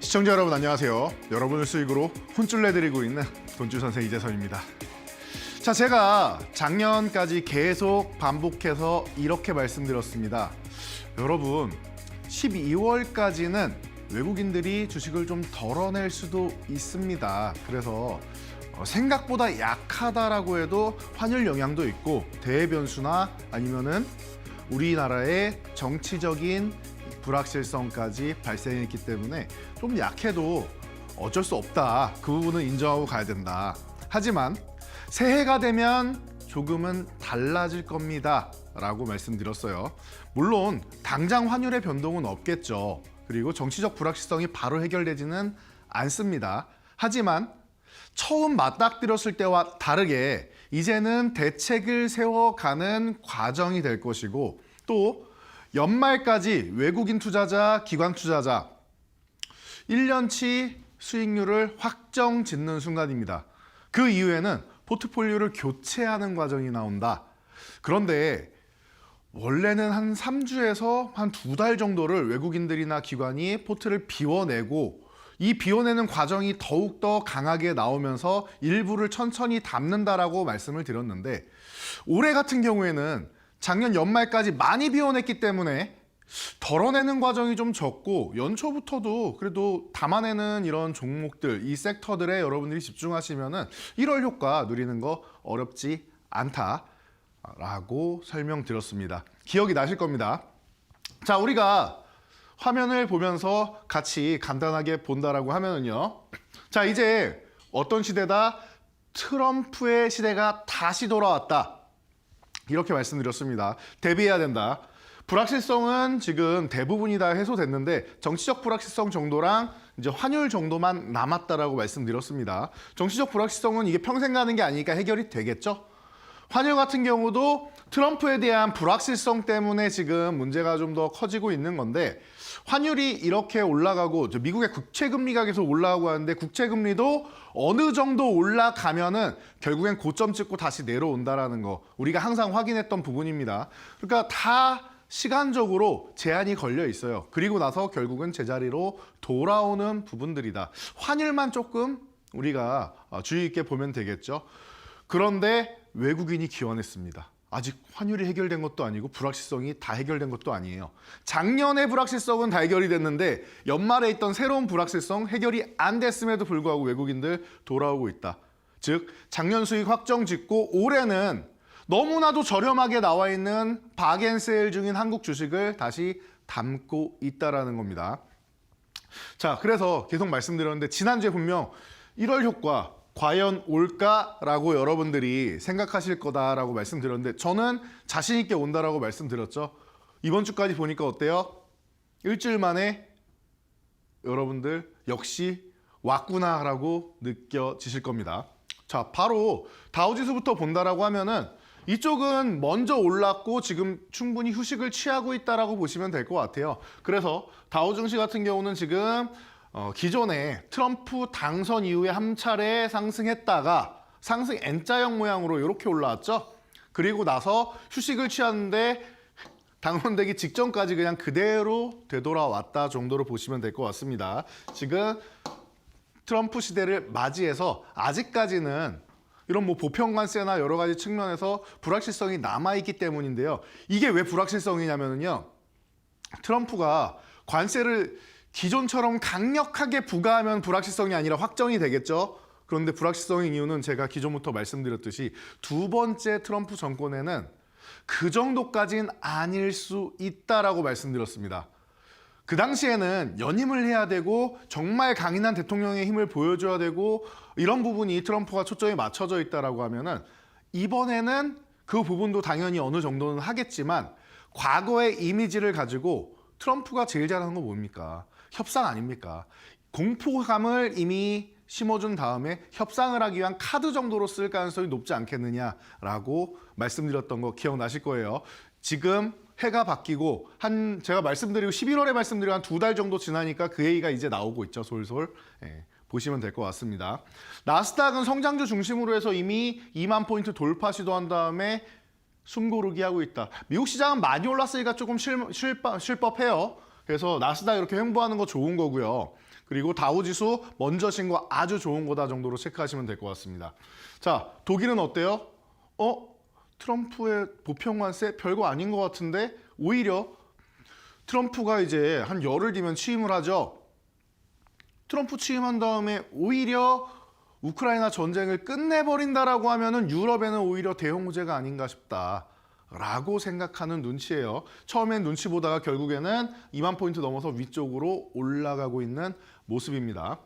시청자 여러분 안녕하세요. 여러분을 수익으로 혼쭐 내드리고 있는 돈줄 선생 이재선입니다. 자, 제가 작년까지 계속 반복해서 이렇게 말씀드렸습니다. 여러분, 12월까지는 외국인들이 주식을 좀 덜어낼 수도 있습니다. 그래서 생각보다 약하다라고 해도 환율 영향도 있고 대외 변수나 아니면은 우리나라의 정치적인 불확실성까지 발생했기 때문에 좀 약해도 어쩔 수 없다. 그 부분은 인정하고 가야 된다. 하지만 새해가 되면 조금은 달라질 겁니다. 라고 말씀드렸어요. 물론 당장 환율의 변동은 없겠죠. 그리고 정치적 불확실성이 바로 해결되지는 않습니다. 하지만 처음 맞닥뜨렸을 때와 다르게 이제는 대책을 세워가는 과정이 될 것이고 또 연말까지 외국인 투자자, 기관 투자자 1년치 수익률을 확정 짓는 순간입니다. 그 이후에는 포트폴리오를 교체하는 과정이 나온다. 그런데 원래는 한 3주에서 한 2달 정도를 외국인들이나 기관이 포트를 비워내고 이 비워내는 과정이 더욱더 강하게 나오면서 일부를 천천히 담는다라고 말씀을 드렸는데 올해 같은 경우에는 작년 연말까지 많이 비워냈기 때문에 덜어내는 과정이 좀 적고 연초부터도 그래도 담아내는 이런 종목들, 이 섹터들에 여러분들이 집중하시면은 1월 효과 누리는 거 어렵지 않다라고 설명드렸습니다. 기억이 나실 겁니다. 자, 우리가 화면을 보면서 같이 간단하게 본다라고 하면은요. 자, 이제 어떤 시대다? 트럼프의 시대가 다시 돌아왔다. 이렇게 말씀드렸습니다. 대비해야 된다. 불확실성은 지금 대부분이 다 해소됐는데 정치적 불확실성 정도랑 이제 환율 정도만 남았다라고 말씀드렸습니다. 정치적 불확실성은 이게 평생 가는 게 아니니까 해결이 되겠죠. 환율 같은 경우도 트럼프에 대한 불확실성 때문에 지금 문제가 좀 더 커지고 있는 건데 환율이 이렇게 올라가고 미국의 국채금리가 계속 올라가고 하는데 국채금리도 어느 정도 올라가면은 결국엔 고점 찍고 다시 내려온다라는 거 우리가 항상 확인했던 부분입니다. 그러니까 다 시간적으로 제한이 걸려 있어요. 그리고 나서 결국은 제자리로 돌아오는 부분들이다. 환율만 조금 우리가 주의 있게 보면 되겠죠. 그런데 외국인이 기원했습니다. 아직 환율이 해결된 것도 아니고 불확실성이 다 해결된 것도 아니에요. 작년의 불확실성은 다 해결이 됐는데 연말에 있던 새로운 불확실성 해결이 안 됐음에도 불구하고 외국인들 돌아오고 있다. 즉 작년 수익 확정 짓고 올해는 너무나도 저렴하게 나와 있는 박앤세일 중인 한국 주식을 다시 담고 있다라는 겁니다. 자, 그래서 계속 말씀드렸는데 지난주에 분명 1월 효과 과연 올까라고 여러분들이 생각하실 거다라고 말씀드렸는데 저는 자신 있게 온다라고 말씀드렸죠. 이번 주까지 보니까 어때요? 일주일 만에 여러분들 역시 왔구나라고 느껴지실 겁니다. 자, 바로 다우지수부터 본다라고 하면은 이쪽은 먼저 올랐고 지금 충분히 휴식을 취하고 있다라고 보시면 될 것 같아요. 그래서 다우 증시 같은 경우는 지금 기존에 트럼프 당선 이후에 한 차례 상승했다가 상승 N자형 모양으로 이렇게 올라왔죠. 그리고 나서 휴식을 취하는데 당선되기 직전까지 그냥 그대로 되돌아왔다 정도로 보시면 될 것 같습니다. 지금 트럼프 시대를 맞이해서 아직까지는 이런 뭐 보편관세나 여러 가지 측면에서 불확실성이 남아있기 때문인데요. 이게 왜 불확실성이냐면요. 트럼프가 관세를 기존처럼 강력하게 부과하면 불확실성이 아니라 확정이 되겠죠. 그런데 불확실성의 이유는 제가 기존부터 말씀드렸듯이 두 번째 트럼프 정권에는 그 정도까지는 아닐 수 있다라고 말씀드렸습니다. 그 당시에는 연임을 해야 되고 정말 강인한 대통령의 힘을 보여줘야 되고 이런 부분이 트럼프가 초점이 맞춰져 있다라고 하면은 이번에는 그 부분도 당연히 어느 정도는 하겠지만 과거의 이미지를 가지고 트럼프가 제일 잘하는 건 뭡니까? 협상 아닙니까? 공포감을 이미 심어준 다음에 협상을 하기 위한 카드 정도로 쓸 가능성이 높지 않겠느냐라고 말씀드렸던 거 기억나실 거예요. 지금 해가 바뀌고 제가 말씀드리고 11월에 말씀드리고 한 2달 정도 지나니까 그 얘기가 이제 나오고 있죠. 솔솔. 보시면 될 것 같습니다. 나스닥은 성장주 중심으로 해서 이미 2만 포인트 돌파 시도한 다음에 숨고르기 하고 있다. 미국 시장은 많이 올랐으니까 조금 쉴 법해요. 그래서 나스닥 이렇게 횡보하는 거 좋은 거고요. 그리고 다우지수 먼저 신 거 아주 좋은 거다 정도로 체크하시면 될 것 같습니다. 자, 독일은 어때요? 트럼프의 보편관세 별거 아닌 것 같은데 오히려 트럼프가 이제 한 열흘 뒤면 취임을 하죠. 트럼프 취임한 다음에 오히려 우크라이나 전쟁을 끝내버린다라고 하면은 유럽에는 오히려 대형 호재가 아닌가 싶다라고 생각하는 눈치예요. 처음엔 눈치 보다가 결국에는 2만 포인트 넘어서 위쪽으로 올라가고 있는 모습입니다.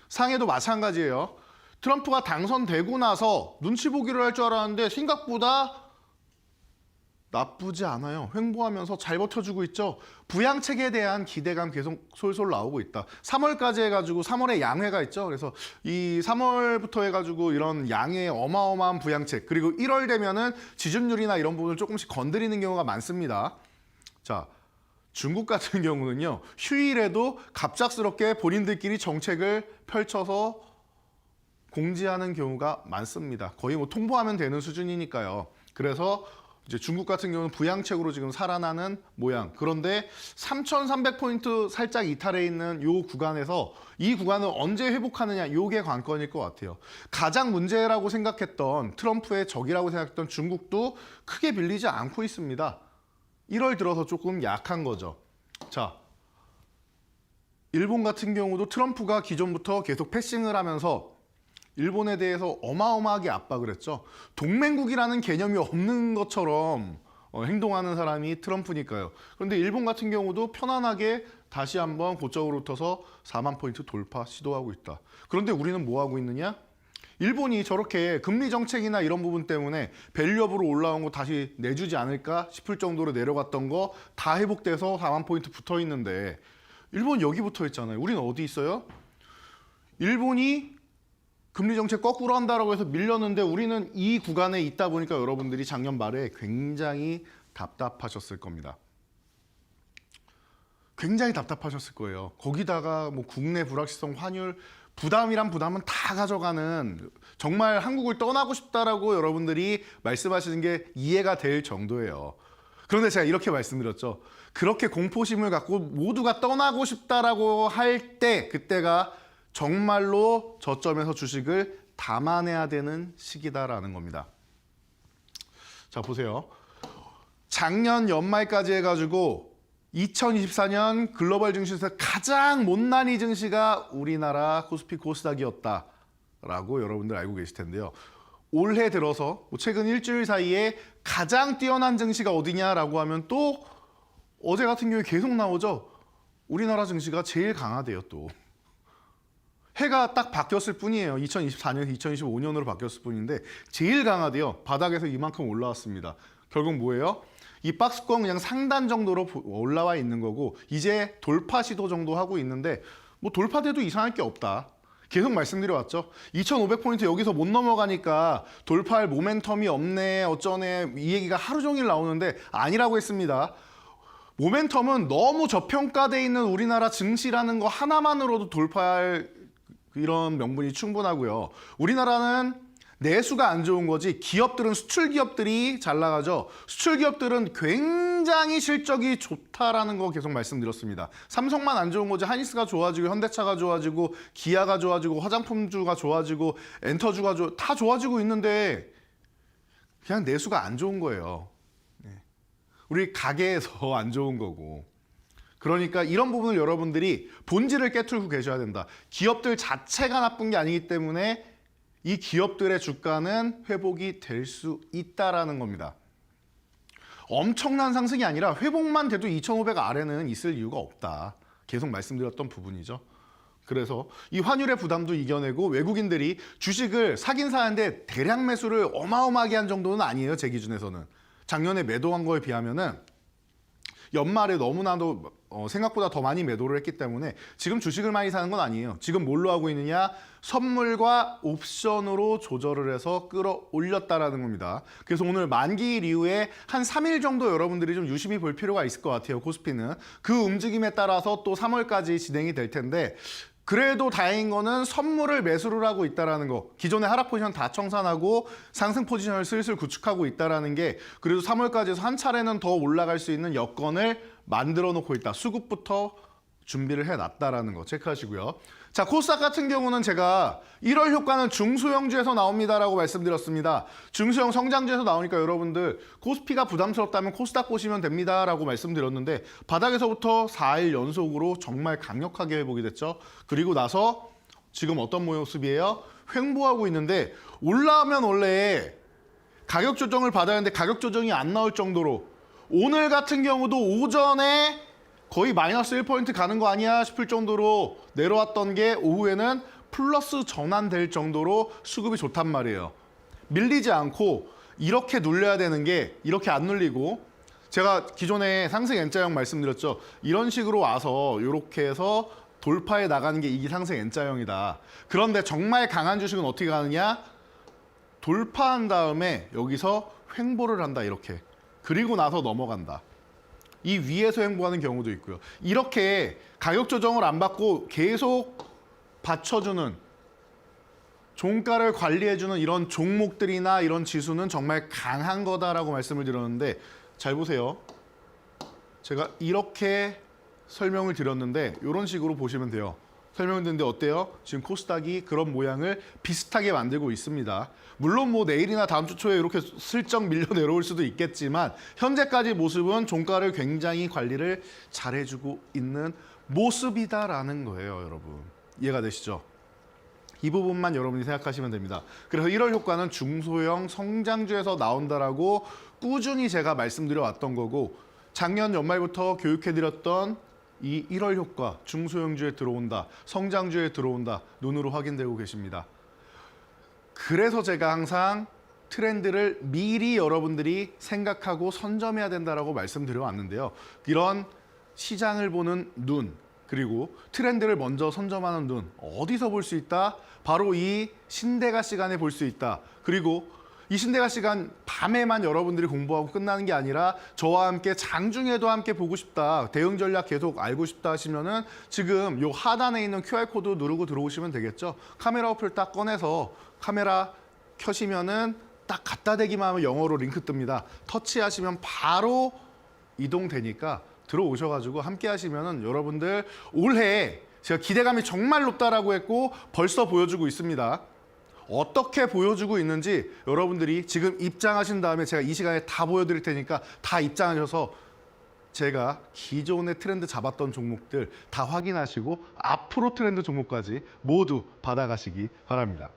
상해도 마찬가지예요. 트럼프가 당선되고 나서 눈치 보기를 할 줄 알았는데 생각보다 나쁘지 않아요. 횡보하면서 잘 버텨주고 있죠. 부양책에 대한 기대감 계속 솔솔 나오고 있다. 3월까지 해가지고 3월에 양회가 있죠. 그래서 이 3월부터 해가지고 이런 양의 어마어마한 부양책 그리고 1월 되면은 지준율이나 이런 부분을 조금씩 건드리는 경우가 많습니다. 자, 중국 같은 경우는요. 휴일에도 갑작스럽게 본인들끼리 정책을 펼쳐서 공지하는 경우가 많습니다. 거의 뭐 통보하면 되는 수준이니까요. 그래서 이제 중국 같은 경우는 부양책으로 지금 살아나는 모양. 그런데 3,300포인트 살짝 이탈해 있는 이 구간에서 이 구간을 언제 회복하느냐 이게 관건일 것 같아요. 가장 문제라고 생각했던 트럼프의 적이라고 생각했던 중국도 크게 밀리지 않고 있습니다. 1월 들어서 조금 약한 거죠. 자, 일본 같은 경우도 트럼프가 기존부터 계속 패싱을 하면서 일본에 대해서 어마어마하게 압박을 했죠. 동맹국이라는 개념이 없는 것처럼 행동하는 사람이 트럼프니까요. 그런데 일본 같은 경우도 편안하게 다시 한번 고점으로 붙어서 4만 포인트 돌파 시도하고 있다. 그런데 우리는 뭐 하고 있느냐? 일본이 저렇게 금리 정책이나 이런 부분 때문에 밸류업으로 올라온 거 다시 내주지 않을까 싶을 정도로 내려갔던 거 다 회복돼서 4만 포인트 붙어 있는데 일본 여기 붙어 있잖아요. 우리는 어디 있어요? 일본이 금리 정책 거꾸로 한다라고 해서 밀렸는데 우리는 이 구간에 있다 보니까 여러분들이 작년 말에 굉장히 답답하셨을 겁니다. 굉장히 답답하셨을 거예요. 거기다가 뭐 국내 불확실성 환율 부담이란 부담은 다 가져가는 정말 한국을 떠나고 싶다라고 여러분들이 말씀하시는 게 이해가 될 정도예요. 그런데 제가 이렇게 말씀드렸죠. 그렇게 공포심을 갖고 모두가 떠나고 싶다라고 할 때 그때가 정말로 저점에서 주식을 담아내야 되는 시기다라는 겁니다. 자, 보세요. 작년 연말까지 해가지고 2024년 글로벌 증시에서 가장 못난이 증시가 우리나라 코스피 코스닥이었다라고 여러분들 알고 계실 텐데요. 올해 들어서 최근 일주일 사이에 가장 뛰어난 증시가 어디냐라고 하면 또 어제 같은 경우에 계속 나오죠. 우리나라 증시가 제일 강하대요 또. 해가 딱 바뀌었을 뿐이에요. 2024년에서 2025년으로 바뀌었을 뿐인데 제일 강하대요. 바닥에서 이만큼 올라왔습니다. 결국 뭐예요? 이 박스권 그냥 상단 정도로 올라와 있는 거고 이제 돌파 시도 정도 하고 있는데 뭐 돌파돼도 이상할 게 없다. 계속 말씀드려왔죠. 2,500포인트 여기서 못 넘어가니까 돌파할 모멘텀이 없네 어쩌네 이 얘기가 하루 종일 나오는데 아니라고 했습니다. 모멘텀은 너무 저평가돼 있는 우리나라 증시라는 거 하나만으로도 돌파할 이런 명분이 충분하고요. 우리나라는 내수가 안 좋은 거지 기업들은 수출 기업들이 잘 나가죠. 수출 기업들은 굉장히 실적이 좋다라는 거 계속 말씀드렸습니다. 삼성만 안 좋은 거지 하이닉스가 좋아지고 현대차가 좋아지고 기아가 좋아지고 화장품주가 좋아지고 엔터주가 다 좋아지고 있는데 그냥 내수가 안 좋은 거예요. 우리 가게에서 안 좋은 거고. 그러니까 이런 부분을 여러분들이 본질을 깨뚫고 계셔야 된다. 기업들 자체가 나쁜 게 아니기 때문에 이 기업들의 주가는 회복이 될 수 있다라는 겁니다. 엄청난 상승이 아니라 회복만 돼도 2,500 아래는 있을 이유가 없다. 계속 말씀드렸던 부분이죠. 그래서 이 환율의 부담도 이겨내고 외국인들이 주식을 사긴 사는데 대량 매수를 어마어마하게 한 정도는 아니에요. 제 기준에서는. 작년에 매도한 거에 비하면은 연말에 너무나도 생각보다 더 많이 매도를 했기 때문에 지금 주식을 많이 사는 건 아니에요. 지금 뭘로 하고 있느냐? 선물과 옵션으로 조절을 해서 끌어올렸다라는 겁니다. 그래서 오늘 만기일 이후에 한 3일 정도 여러분들이 좀 유심히 볼 필요가 있을 것 같아요. 코스피는. 그 움직임에 따라서 또 3월까지 진행이 될 텐데 그래도 다행인 거는 선물을 매수를 하고 있다는 거. 기존의 하락 포지션 다 청산하고 상승 포지션을 슬슬 구축하고 있다는 게 그래도 3월까지 해서 한 차례는 더 올라갈 수 있는 여건을 만들어 놓고 있다. 수급부터 준비를 해놨다라는 거 체크하시고요. 자, 코스닥 같은 경우는 제가 1월 효과는 중소형주에서 나옵니다라고 말씀드렸습니다. 중소형 성장주에서 나오니까 여러분들 코스피가 부담스럽다면 코스닥 보시면 됩니다라고 말씀드렸는데 바닥에서부터 4일 연속으로 정말 강력하게 회복이 됐죠. 그리고 나서 지금 어떤 모습이에요? 횡보하고 있는데 올라오면 원래 가격 조정을 받아야 하는데 가격 조정이 안 나올 정도로 오늘 같은 경우도 오전에 거의 마이너스 1% 가는 거 아니야 싶을 정도로 내려왔던 게 오후에는 플러스 전환될 정도로 수급이 좋단 말이에요. 밀리지 않고 이렇게 눌려야 되는 게 이렇게 안 눌리고 제가 기존에 상승 N자형 말씀드렸죠. 이런 식으로 와서 이렇게 해서 돌파해 나가는 게 이게 상승 N자형이다. 그런데 정말 강한 주식은 어떻게 가느냐? 돌파한 다음에 여기서 횡보를 한다 이렇게. 그리고 나서 넘어간다. 이 위에서 횡보하는 경우도 있고요. 이렇게 가격 조정을 안 받고 계속 받쳐주는 종가를 관리해주는 이런 종목들이나 이런 지수는 정말 강한 거다라고 말씀을 드렸는데 잘 보세요. 제가 이렇게 설명을 드렸는데 이런 식으로 보시면 돼요. 설명을 드렸는데 어때요? 지금 코스닥이 그런 모양을 비슷하게 만들고 있습니다. 물론 뭐 내일이나 다음 주 초에 이렇게 슬쩍 밀려 내려올 수도 있겠지만 현재까지 모습은 종가를 굉장히 관리를 잘해주고 있는 모습이다라는 거예요, 여러분. 이해가 되시죠? 이 부분만 여러분이 생각하시면 됩니다. 그래서 1월 효과는 중소형 성장주에서 나온다라고 꾸준히 제가 말씀드려 왔던 거고 작년 연말부터 교육해드렸던 이 1월 효과, 중소형주에 들어온다, 성장주에 들어온다, 눈으로 확인되고 계십니다. 그래서 제가 항상 트렌드를 미리 여러분들이 생각하고 선점해야 된다라고 말씀드려 왔는데요. 이런 시장을 보는 눈, 그리고 트렌드를 먼저 선점하는 눈, 어디서 볼 수 있다? 바로 이 신대가 시간에 볼 수 있다. 그리고 이 신대가 시간 밤에만 여러분들이 공부하고 끝나는 게 아니라 저와 함께 장중에도 함께 보고 싶다. 대응 전략 계속 알고 싶다 하시면은 지금 요 하단에 있는 QR코드 누르고 들어오시면 되겠죠. 카메라 어플 딱 꺼내서 카메라 켜시면은 딱 갖다 대기만 하면 영어로 링크 뜹니다. 터치하시면 바로 이동되니까 들어오셔가지고 함께 하시면은 여러분들 올해 제가 기대감이 정말 높다라고 했고 벌써 보여주고 있습니다. 어떻게 보여주고 있는지 여러분들이 지금 입장하신 다음에 제가 이 시간에 다 보여드릴 테니까 다 입장하셔서 제가 기존의 트렌드 잡았던 종목들 다 확인하시고 앞으로 트렌드 종목까지 모두 받아가시기 바랍니다.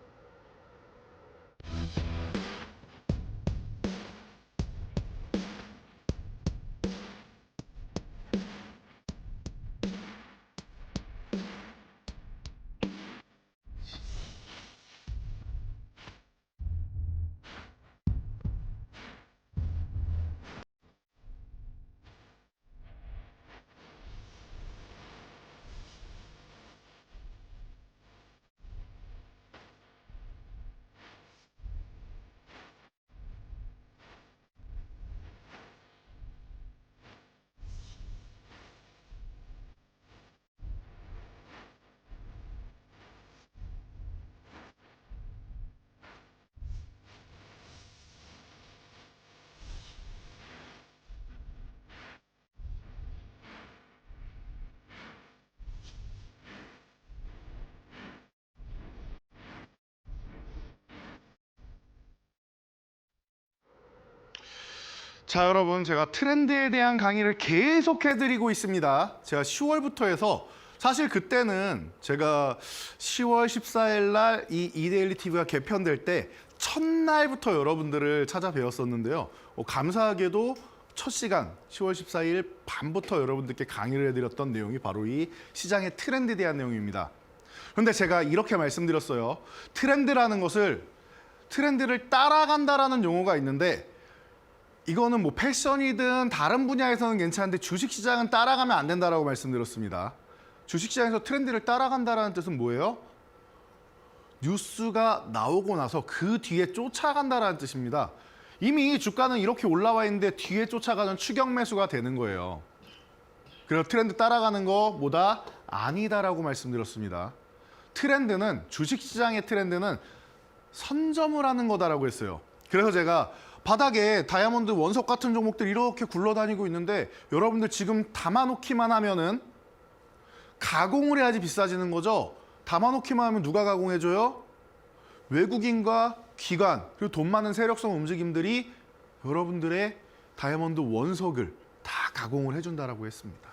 자, 여러분, 제가 트렌드에 대한 강의를 계속 해드리고 있습니다. 제가 10월부터 해서 사실 그때는 제가 10월 14일 날 이 이데일리 TV가 개편될 때 첫날부터 여러분들을 찾아뵈었었는데요. 감사하게도 첫 시간 10월 14일 밤부터 여러분들께 강의를 해드렸던 내용이 바로 이 시장의 트렌드에 대한 내용입니다. 그런데 제가 이렇게 말씀드렸어요. 트렌드를 따라간다라는 용어가 있는데 이거는 뭐 패션이든 다른 분야에서는 괜찮은데 주식시장은 따라가면 안 된다라고 말씀드렸습니다. 주식시장에서 트렌드를 따라간다라는 뜻은 뭐예요? 뉴스가 나오고 나서 그 뒤에 쫓아간다라는 뜻입니다. 이미 주가는 이렇게 올라와 있는데 뒤에 쫓아가는 추격 매수가 되는 거예요. 그래서 트렌드 따라가는 거 뭐다? 아니다라고 말씀드렸습니다. 트렌드는 주식시장의 트렌드는 선점을 하는 거다라고 했어요. 그래서 제가 바닥에 다이아몬드 원석 같은 종목들 이렇게 굴러다니고 있는데 여러분들 지금 담아놓기만 하면은 가공을 해야지 비싸지는 거죠. 담아놓기만 하면 누가 가공해줘요? 외국인과 기관 그리고 돈 많은 세력성 움직임들이 여러분들의 다이아몬드 원석을 다 가공을 해준다라고 했습니다.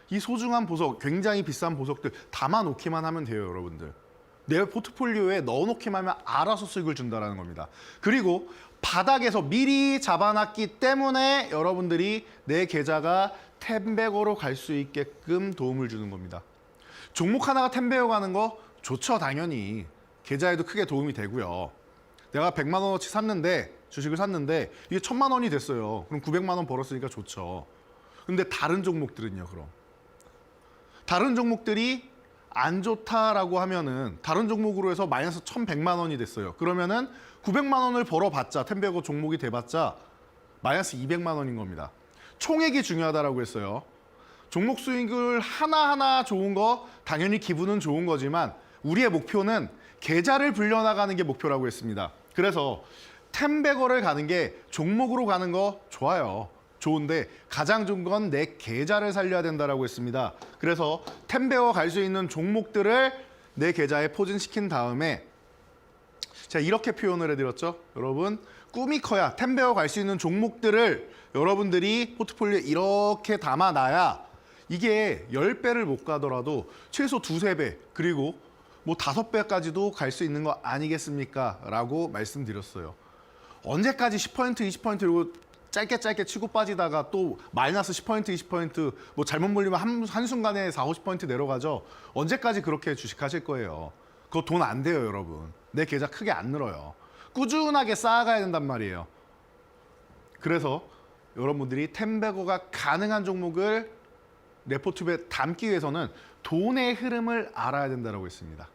이 소중한 보석, 굉장히 비싼 보석들 담아놓기만 하면 돼요, 여러분들. 내 포트폴리오에 넣어놓기만 하면 알아서 수익을 준다는 겁니다. 그리고 바닥에서 미리 잡아놨기 때문에 여러분들이 내 계좌가 10배고로 갈 수 있게끔 도움을 주는 겁니다. 종목 하나가 10배고 가는 거 좋죠, 당연히. 계좌에도 크게 도움이 되고요. 내가 100만 원어치 샀는데, 주식을 샀는데 이게 1000만 원이 됐어요. 그럼 900만 원 벌었으니까 좋죠. 근데 다른 종목들은요, 그럼? 다른 종목들이 안 좋다라고 하면은 다른 종목으로 해서 마이너스 1100만 원이 됐어요. 그러면은 900만 원을 벌어봤자 10배고 종목이 돼봤자 마이너스 200만 원인 겁니다. 총액이 중요하다라고 했어요. 종목 수익을 하나하나 좋은 거 당연히 기분은 좋은 거지만 우리의 목표는 계좌를 불려나가는 게 목표라고 했습니다. 그래서 10배거를 가는 게 종목으로 가는 거 좋아요. 좋은데 가장 좋은 건 내 계좌를 살려야 된다라고 했습니다. 그래서 10배거 갈 수 있는 종목들을 내 계좌에 포진시킨 다음에 제가 이렇게 표현을 해드렸죠. 여러분 꿈이 커야 10배거 갈 수 있는 종목들을 여러분들이 포트폴리오에 이렇게 담아놔야 이게 10배를 못 가더라도 최소 2~3배 그리고 뭐 5배까지도 갈 수 있는 거 아니겠습니까? 라고 말씀드렸어요. 언제까지 10%, 20% 이러고 짧게 치고 빠지다가 또 마이너스 10%, 20% 뭐 잘못 몰리면 한순간에 40, 50% 내려가죠. 언제까지 그렇게 주식하실 거예요. 그거 돈 안 돼요, 여러분. 내 계좌 크게 안 늘어요. 꾸준하게 쌓아가야 된단 말이에요. 그래서 여러분들이 10배거가 가능한 종목을 내 포트folio에 담기 위해서는 돈의 흐름을 알아야 된다고 했습니다.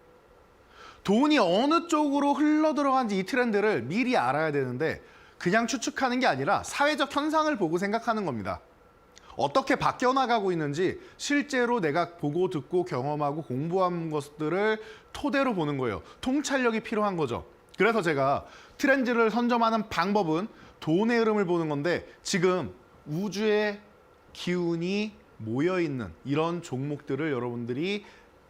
돈이 어느 쪽으로 흘러 들어간지 이 트렌드를 미리 알아야 되는데 그냥 추측하는 게 아니라 사회적 현상을 보고 생각하는 겁니다. 어떻게 바뀌어 나가고 있는지 실제로 내가 보고 듣고 경험하고 공부한 것들을 토대로 보는 거예요. 통찰력이 필요한 거죠. 그래서 제가 트렌드를 선점하는 방법은 돈의 흐름을 보는 건데 지금 우주의 기운이 모여있는 이런 종목들을 여러분들이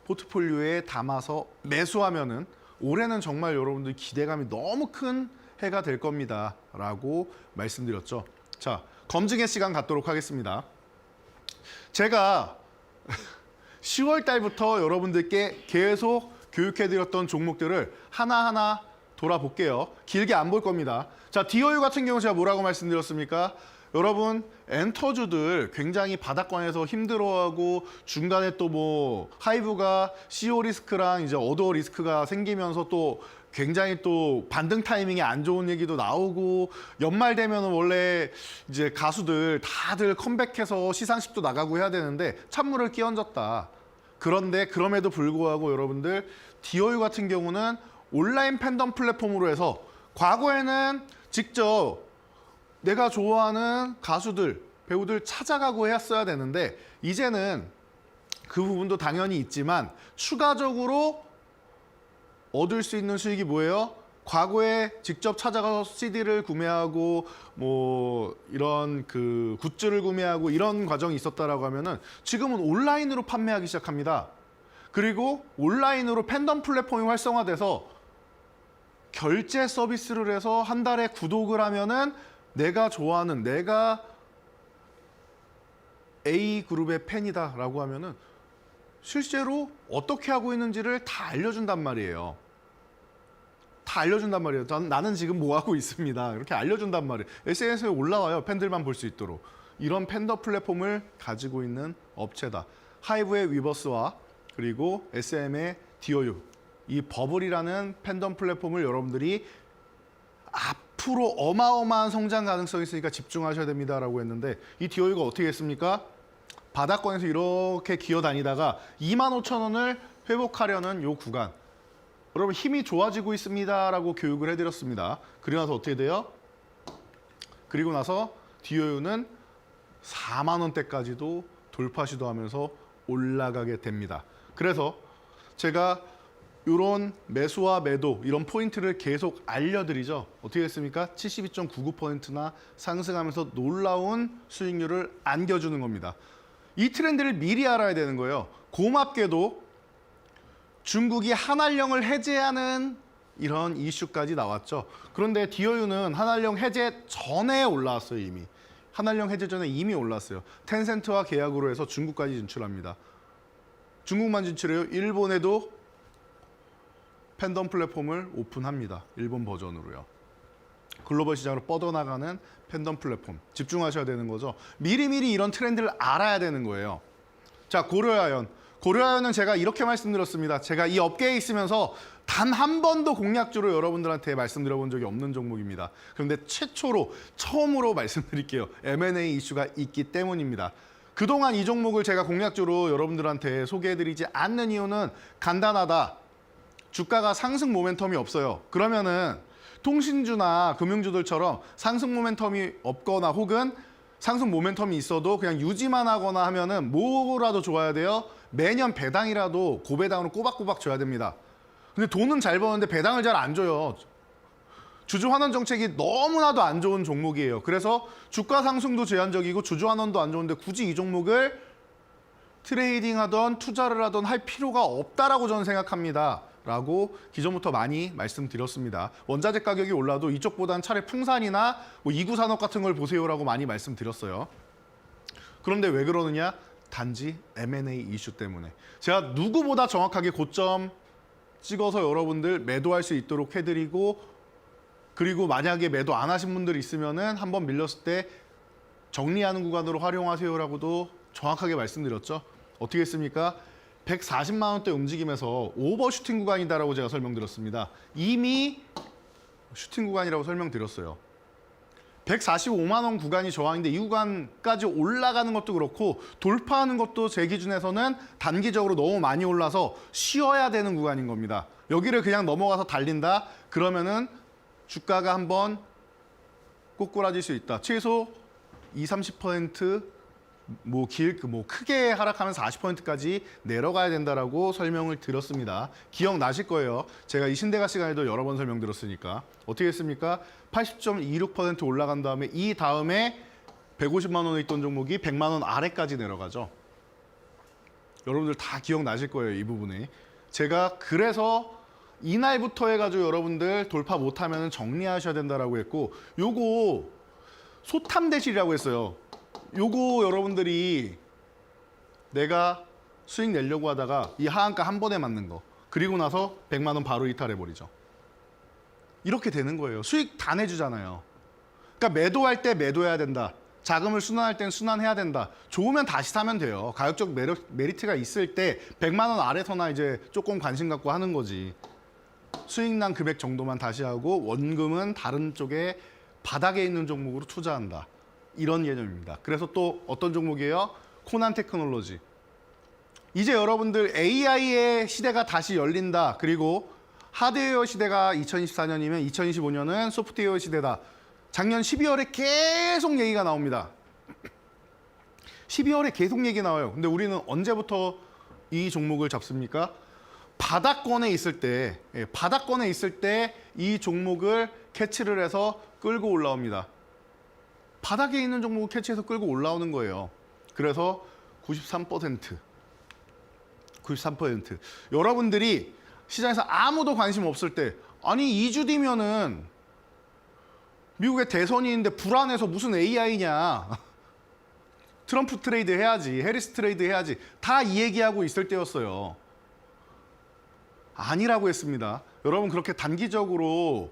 포트폴리오에 담아서 매수하면은 올해는 정말 여러분들 기대감이 너무 큰 해가 될 겁니다 라고 말씀드렸죠. 자, 검증의 시간 갖도록 하겠습니다. 제가 10월 달부터 여러분들께 계속 교육해드렸던 종목들을 하나하나 돌아볼게요. 길게 안 볼 겁니다. 자, DOU 같은 경우 제가 뭐라고 말씀드렸습니까? 여러분 엔터주들 굉장히 바닥권에서 힘들어하고 중간에 또 뭐 하이브가 CO 리스크랑 이제 어도어 리스크가 생기면서 또 굉장히 또 반등 타이밍이 안 좋은 얘기도 나오고 연말 되면은 원래 이제 가수들 다들 컴백해서 시상식도 나가고 해야 되는데 찬물을 끼얹었다. 그런데 그럼에도 불구하고 여러분들 DOU 같은 경우는 온라인 팬덤 플랫폼으로 해서 과거에는 직접 내가 좋아하는 가수들, 배우들 찾아가고 했어야 되는데 이제는 그 부분도 당연히 있지만 추가적으로 얻을 수 있는 수익이 뭐예요? 과거에 직접 찾아가서 CD를 구매하고 뭐 이런 그 굿즈를 구매하고 이런 과정이 있었다라고 하면은 지금은 온라인으로 판매하기 시작합니다. 그리고 온라인으로 팬덤 플랫폼이 활성화돼서 결제 서비스를 해서 한 달에 구독을 하면은 내가 좋아하는 내가 A 그룹의 팬이다라고 하면은 실제로 어떻게 하고 있는지를 다 알려준단 말이에요. 다 알려준단 말이에요. 나는 지금 뭐 하고 있습니다. 이렇게 알려준단 말이에요. SNS에 올라와요. 팬들만 볼 수 있도록. 이런 팬덤 플랫폼을 가지고 있는 업체다. 하이브의 위버스와 그리고 SM의 DOU 이 버블이라는 팬덤 플랫폼을 여러분들이 앞으로 어마어마한 성장 가능성이 있으니까 집중하셔야 됩니다라고 했는데 이 DOU가 어떻게 했습니까? 바닥권에서 이렇게 기어다니다가 25,000원을 회복하려는 요 구간 여러분 힘이 좋아지고 있습니다라고 교육을 해드렸습니다. 그리고 나서 어떻게 돼요? 그리고 나서 DOU는 4만 원대까지도 돌파 시도하면서 올라가게 됩니다. 그래서 제가 이런 매수와 매도 이런 포인트를 계속 알려드리죠. 어떻게 됐습니까? 72.99%나 상승하면서 놀라운 수익률을 안겨주는 겁니다. 이 트렌드를 미리 알아야 되는 거예요. 고맙게도 중국이 한알령을 해제하는 이런 이슈까지 나왔죠. 그런데 DOU는 한알령 해제 전에 올라왔어요. 이미. 한알령 해제 전에 이미 올랐어요. 텐센트와 계약으로 해서 중국까지 진출합니다. 중국만 진출해요. 일본에도 팬덤 플랫폼을 오픈합니다. 일본 버전으로요. 글로벌 시장으로 뻗어나가는 팬덤 플랫폼. 집중하셔야 되는 거죠. 미리미리 이런 트렌드를 알아야 되는 거예요. 자, 고려아연. 고려아연은 제가 이렇게 말씀드렸습니다. 제가 이 업계에 있으면서 단 한 번도 공략주로 여러분들한테 말씀드려본 적이 없는 종목입니다. 그런데 처음으로 말씀드릴게요. M&A 이슈가 있기 때문입니다. 그동안 이 종목을 제가 공략주로 여러분들한테 소개해드리지 않는 이유는 간단하다. 주가가 상승 모멘텀이 없어요. 그러면은 통신주나 금융주들처럼 상승 모멘텀이 없거나 혹은 상승 모멘텀이 있어도 그냥 유지만 하거나 하면은 뭐라도 좋아야 돼요? 매년 배당이라도 고배당으로 꼬박꼬박 줘야 됩니다. 근데 돈은 잘 버는데 배당을 잘 안 줘요. 주주환원 정책이 너무나도 안 좋은 종목이에요. 그래서 주가 상승도 제한적이고 주주환원도 안 좋은데 굳이 이 종목을 트레이딩하던 투자를 하던 할 필요가 없다라고 저는 생각합니다. 라고 기존부터 많이 말씀드렸습니다. 원자재 가격이 올라도 이쪽보다는 차라리 풍산이나 뭐 이구산업 같은 걸 보세요라고 많이 말씀드렸어요. 그런데 왜 그러느냐? 단지 M&A 이슈 때문에. 제가 누구보다 정확하게 고점 찍어서 여러분들 매도할 수 있도록 해드리고 그리고 만약에 매도 안 하신 분들이 있으면은 한번 밀렸을 때 정리하는 구간으로 활용하세요라고도 정확하게 말씀드렸죠. 어떻게 했습니까? 140만 원대 움직임에서 오버슈팅 구간이다라고 제가 설명드렸습니다. 이미 슈팅 구간이라고 설명드렸어요. 145만 원 구간이 저항인데 이 구간까지 올라가는 것도 그렇고 돌파하는 것도 제 기준에서는 단기적으로 너무 많이 올라서 쉬어야 되는 구간인 겁니다. 여기를 그냥 넘어가서 달린다? 그러면은 주가가 한번 꼬꾸라질 수 있다. 최소 20-30% 크게 하락하면 40%까지 내려가야 된다라고 설명을 드렸습니다. 기억나실 거예요. 제가 이 신대가 시간에도 여러 번 설명드렸으니까. 어떻게 했습니까? 80.26% 올라간 다음에 이 다음에 150만 원에 있던 종목이 100만 원 아래까지 내려가죠. 여러분들 다 기억나실 거예요. 이 부분에. 제가 그래서 이날부터 해가지고 여러분들 돌파 못하면 정리하셔야 된다라고 했고 요거 소탐대실이라고 했어요. 요거 여러분들이 내가 수익 내려고 하다가 이 하한가 한 번에 맞는 거 그리고 나서 100만 원 바로 이탈해버리죠. 이렇게 되는 거예요. 수익 다 내주잖아요. 그러니까 매도할 때 매도해야 된다. 자금을 순환할 때는 순환해야 된다. 좋으면 다시 사면 돼요. 가격적 메리트가 있을 때 100만 원 아래서나 이제 조금 관심 갖고 하는 거지. 수익 난 금액 정도만 다시 하고 원금은 다른 쪽에 바닥에 있는 종목으로 투자한다. 이런 개념입니다. 그래서 또 어떤 종목이에요? 코난 테크놀로지. 이제 여러분들 AI의 시대가 다시 열린다. 그리고 하드웨어 시대가 2024년이면 2025년은 소프트웨어 시대다. 작년 12월에 계속 얘기가 나옵니다. 12월에 계속 얘기 나와요. 근데 우리는 언제부터 이 종목을 잡습니까? 바닥권에 있을 때, 바닥권에 있을 때 이 종목을 캐치를 해서 끌고 올라옵니다. 바닥에 있는 종목을 캐치해서 끌고 올라오는 거예요. 그래서 93%. 여러분들이 시장에서 아무도 관심 없을 때 아니 2주 뒤면은 미국의 대선이 있는데 불안해서 무슨 AI냐. 트럼프 트레이드 해야지. 해리스 트레이드 해야지. 다 이 얘기하고 있을 때였어요. 아니라고 했습니다. 여러분 그렇게 단기적으로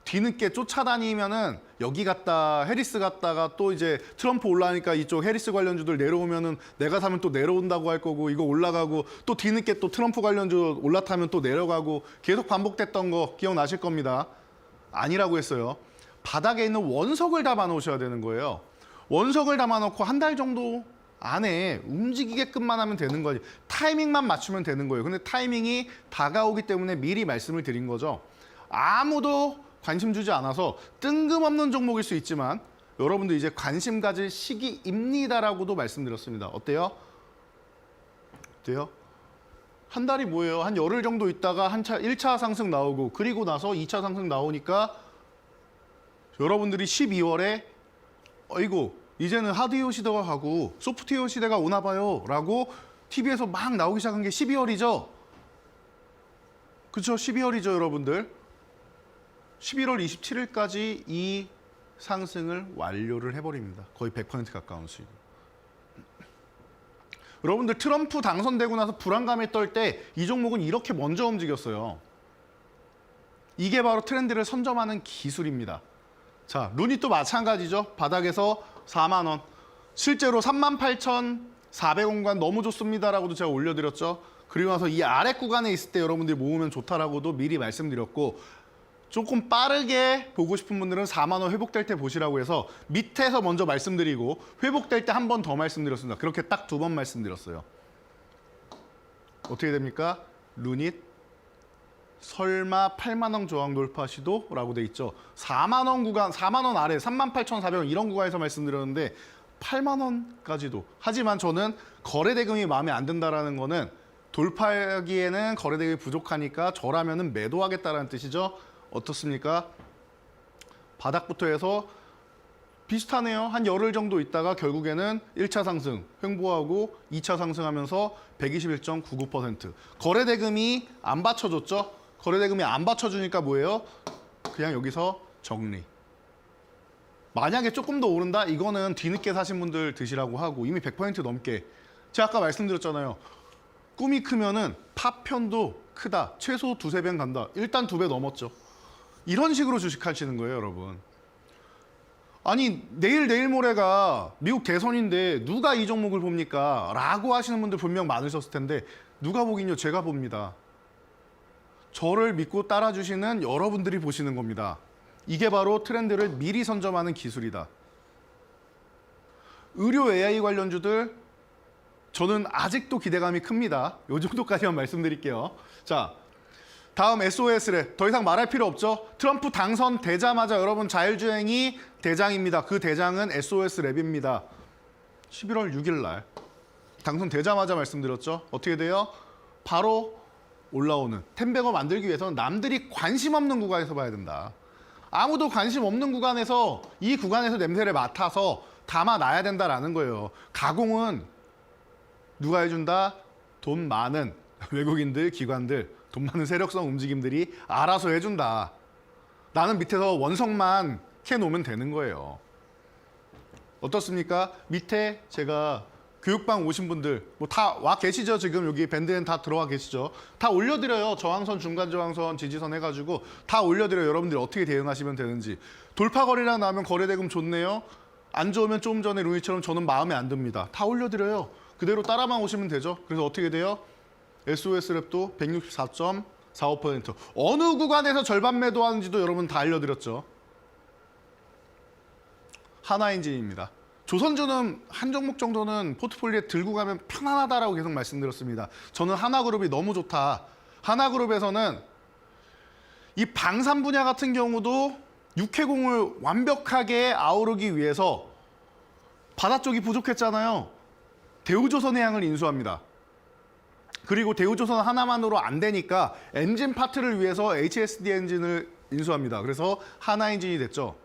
뒤늦게 쫓아다니면은 여기 갔다 해리스 갔다가 또 이제 트럼프 올라가니까 이쪽 해리스 관련주들 내려오면은 내가 사면 또 내려온다고 할 거고 이거 올라가고 또 뒤늦게 또 트럼프 관련주 올라타면 또 내려가고 계속 반복됐던 거 기억나실 겁니다. 아니라고 했어요. 바닥에 있는 원석을 담아 놓으셔야 되는 거예요. 원석을 담아 놓고 한 달 정도 안에 움직이게끔만 하면 되는 거지. 타이밍만 맞추면 되는 거예요. 근데 타이밍이 다가오기 때문에 미리 말씀을 드린 거죠. 아무도 관심 주지 않아서 뜬금없는 종목일 수 있지만 여러분들 이제 관심 가질 시기입니다라고도 말씀드렸습니다. 어때요? 어때요? 한 달이 뭐예요? 한 열흘 정도 있다가 1차 상승 나오고 그리고 나서 2차 상승 나오니까 여러분들이 12월에 어이구 이제는 하드웨어 시대가 가고 소프트웨어 시대가 오나 봐요 라고 TV에서 막 나오기 시작한 게 12월이죠. 그렇죠? 12월이죠 여러분들. 11월 27일까지 이 상승을 완료를 해버립니다. 거의 100% 가까운 수익. 여러분들 트럼프 당선되고 나서 불안감에 떨 때 이 종목은 이렇게 먼저 움직였어요. 이게 바로 트렌드를 선점하는 기술입니다. 자, 루닛도 마찬가지죠. 바닥에서 4만 원. 실제로 38,400원간 너무 좋습니다라고도 제가 올려드렸죠. 그리고 나서 이 아래 구간에 있을 때 여러분들이 모으면 좋다라고도 미리 말씀드렸고 조금 빠르게 보고 싶은 분들은 4만 원 회복될 때 보시라고 해서 밑에서 먼저 말씀드리고 회복될 때 한 번 더 말씀드렸습니다. 그렇게 딱 2번 말씀드렸어요. 어떻게 됩니까? 루닛 설마 8만 원 저항 돌파 시도라고 돼 있죠. 4만 원 구간, 4만 원 아래 38,400원 이런 구간에서 말씀드렸는데 8만 원까지도. 하지만 저는 거래 대금이 마음에 안 든다라는 거는 돌파하기에는 거래 대금이 부족하니까 저라면은 매도하겠다라는 뜻이죠. 어떻습니까? 바닥부터 해서 비슷하네요. 한 열흘 정도 있다가 결국에는 1차 상승 횡보하고 2차 상승하면서 121.99%. 거래 대금이 안 받쳐줬죠. 거래 대금이 안 받쳐주니까 뭐예요? 그냥 여기서 정리. 만약에 조금 더 오른다? 이거는 뒤늦게 사신 분들 드시라고 하고 이미 100% 넘게. 제가 아까 말씀드렸잖아요. 꿈이 크면은 파편도 크다. 최소 2~3배 간다. 일단 2배 넘었죠. 이런 식으로 주식하시는 거예요, 여러분. 아니 내일 모레가 미국 대선인데 누가 이 종목을 봅니까? 라고 하시는 분들 분명 많으셨을 텐데 누가 보긴요? 제가 봅니다. 저를 믿고 따라주시는 여러분들이 보시는 겁니다. 이게 바로 트렌드를 미리 선점하는 기술이다. 의료 AI 관련주들 저는 아직도 기대감이 큽니다. 이 정도까지만 말씀드릴게요. 자, 다음 SOS랩. 더 이상 말할 필요 없죠. 트럼프 당선되자마자 여러분 자율주행이 대장입니다. 그 대장은 SOS랩입니다. 11월 6일 날 당선되자마자 말씀드렸죠. 어떻게 돼요? 바로 올라오는. 텐베거 만들기 위해서는 남들이 관심 없는 구간에서 봐야 된다. 아무도 관심 없는 구간에서 이 구간에서 냄새를 맡아서 담아놔야 된다라는 거예요. 가공은 누가 해준다? 돈 많은 외국인들, 기관들, 돈 많은 세력성 움직임들이 알아서 해준다. 나는 밑에서 원석만 캐놓으면 되는 거예요. 어떻습니까? 밑에 제가 교육방 오신 분들 뭐 다 와 계시죠? 지금 여기 밴드엔 다 들어와 계시죠? 다 올려드려요. 저항선, 중간 저항선, 지지선 해가지고 다 올려드려요. 여러분들이 어떻게 대응하시면 되는지. 돌파거리랑 나오면 거래대금 좋네요. 안 좋으면 좀 전에 루이처럼 저는 마음에 안 듭니다. 다 올려드려요. 그대로 따라만 오시면 되죠. 그래서 어떻게 돼요? SOS랩도 164.45%. 어느 구간에서 절반 매도하는지도 여러분 다 알려드렸죠. 하나엔진입니다. 조선주는 한 종목 정도는 포트폴리오에 들고 가면 편안하다라고 계속 말씀드렸습니다. 저는 하나그룹이 너무 좋다. 하나그룹에서는 이 방산 분야 같은 경우도 육해공을 완벽하게 아우르기 위해서 바다 쪽이 부족했잖아요. 대우조선해양을 인수합니다. 그리고 대우조선 하나만으로 안 되니까 엔진 파트를 위해서 HSD 엔진을 인수합니다. 그래서 하나엔진이 됐죠.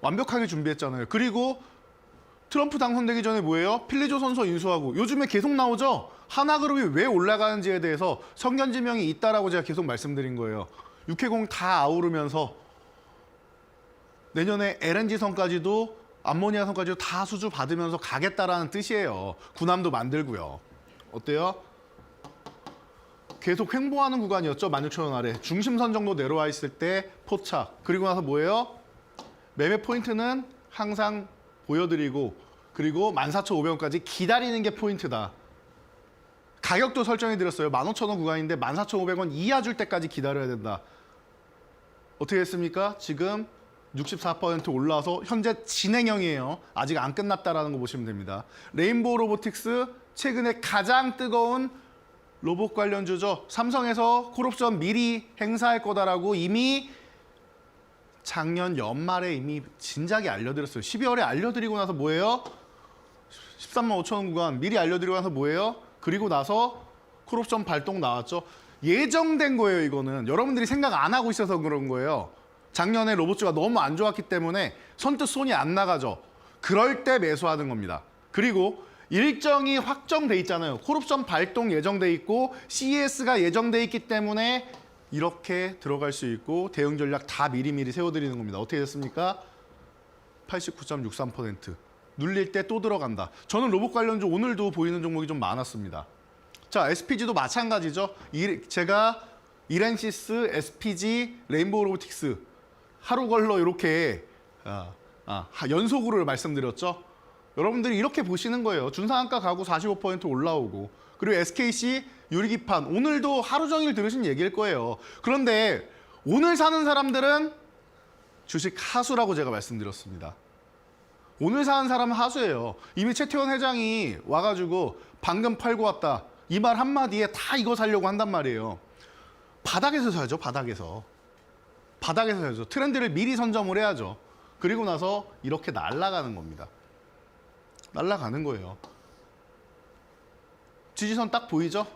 완벽하게 준비했잖아요. 그리고 트럼프 당선되기 전에 뭐예요? 필리조선소 인수하고 요즘에 계속 나오죠? 하나그룹이 왜 올라가는지에 대해서 성견지명이 있다라고 제가 계속 말씀드린 거예요. 육해공 다 아우르면서 내년에 LNG선까지도 암모니아선까지도 다 수주 받으면서 가겠다라는 뜻이에요. 군함도 만들고요. 어때요? 계속 횡보하는 구간이었죠. 16,000원 아래. 중심선 정도 내려와 있을 때 포착. 그리고 나서 뭐예요? 매매 포인트는 항상 보여드리고 그리고 14,500원까지 기다리는 게 포인트다. 가격도 설정해드렸어요. 15,000원 구간인데 14,500원 이하 줄 때까지 기다려야 된다. 어떻게 했습니까? 지금 64% 올라와서 현재 진행형이에요. 아직 안 끝났다라는 거 보시면 됩니다. 레인보우 로보틱스 최근에 가장 뜨거운 로봇 관련주죠. 삼성에서 콜옵션 미리 행사할 거다라고 이미 작년 연말에 이미 진작에 알려드렸어요. 12월에 알려드리고 나서 뭐예요? 13만 5천 원 구간 미리 알려드리고 나서 뭐예요? 그리고 나서 콜옵션 발동 나왔죠. 예정된 거예요, 이거는. 여러분들이 생각 안 하고 있어서 그런 거예요. 작년에 로봇주가 너무 안 좋았기 때문에 선뜻 손이 안 나가죠. 그럴 때 매수하는 겁니다. 그리고 일정이 확정돼 있잖아요. 콜옵션 발동 예정돼 있고 CES가 예정돼 있기 때문에 이렇게 들어갈 수 있고 대응 전략 다 미리미리 세워드리는 겁니다. 어떻게 됐습니까? 89.63%. 눌릴 때 또 들어간다. 저는 로봇 관련주 오늘도 보이는 종목이 좀 많았습니다. 자, SPG도 마찬가지죠. 제가 이렌시스, SPG, 레인보우 로보틱스 하루 걸러 이렇게 연속으로 말씀드렸죠. 여러분들이 이렇게 보시는 거예요. 준상한가 가고 45% 올라오고 그리고 SKC 유리기판 오늘도 하루 종일 들으신 얘기일 거예요. 그런데 오늘 사는 사람들은 주식 하수라고 제가 말씀드렸습니다. 오늘 사는 사람은 하수예요. 이미 최태원 회장이 와가지고 방금 팔고 왔다. 이 말 한마디에 다 이거 사려고 한단 말이에요. 바닥에서 사야죠. 바닥에서 사야죠. 트렌드를 미리 선점을 해야죠. 그리고 나서 이렇게 날아가는 겁니다. 날아가는 거예요. 지지선 딱 보이죠?